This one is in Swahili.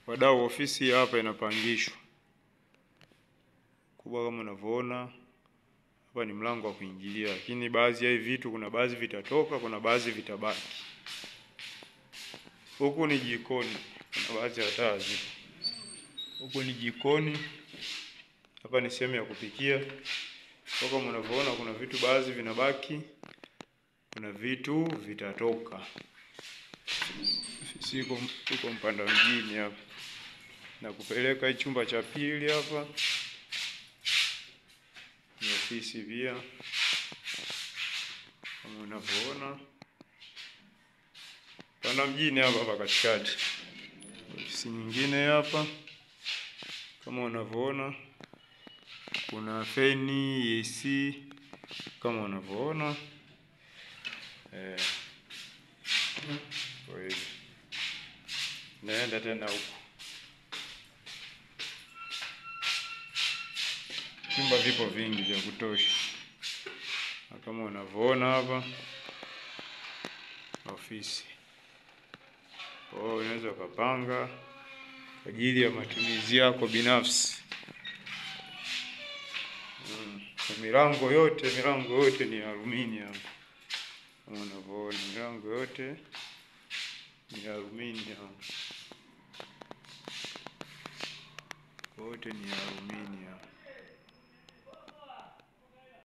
Wadau, ofisi hapa inapangishwa kubwa kama unavyoona. Hapa ni mlango wa kuingilia, lakini baadhi ya hivi vitu, kuna baadhi vitatoka, kuna baadhi vitabaki. Huku ni jikoni, kuna baadhi ya taa zipo. Huku ni jikoni, hapa ni sehemu ya kupikia. Kama unavyoona kuna vitu baadhi vinabaki, kuna vitu vitatoka. Siko Mpanda mjini hapa. Na kupeleka chumba cha pili hapa. Ni ofisi pia. Kama unavyoona. Mpanda mjini hapa katikati. Ofisi nyingine hapa. Kama unavyoona. Kuna feni, AC. Kama unavyoona. Kwa hivyo. Naenda tena huko. Vyumba vipo vingi vya kutosha. Kama unavyoona hapa ofisi. Unaweza kupanga kwa ajili ya matumizi yako binafsi. Milango yote ni aluminium. Kama unavyoona milango yote ni aluminium. Yote ni aluminium.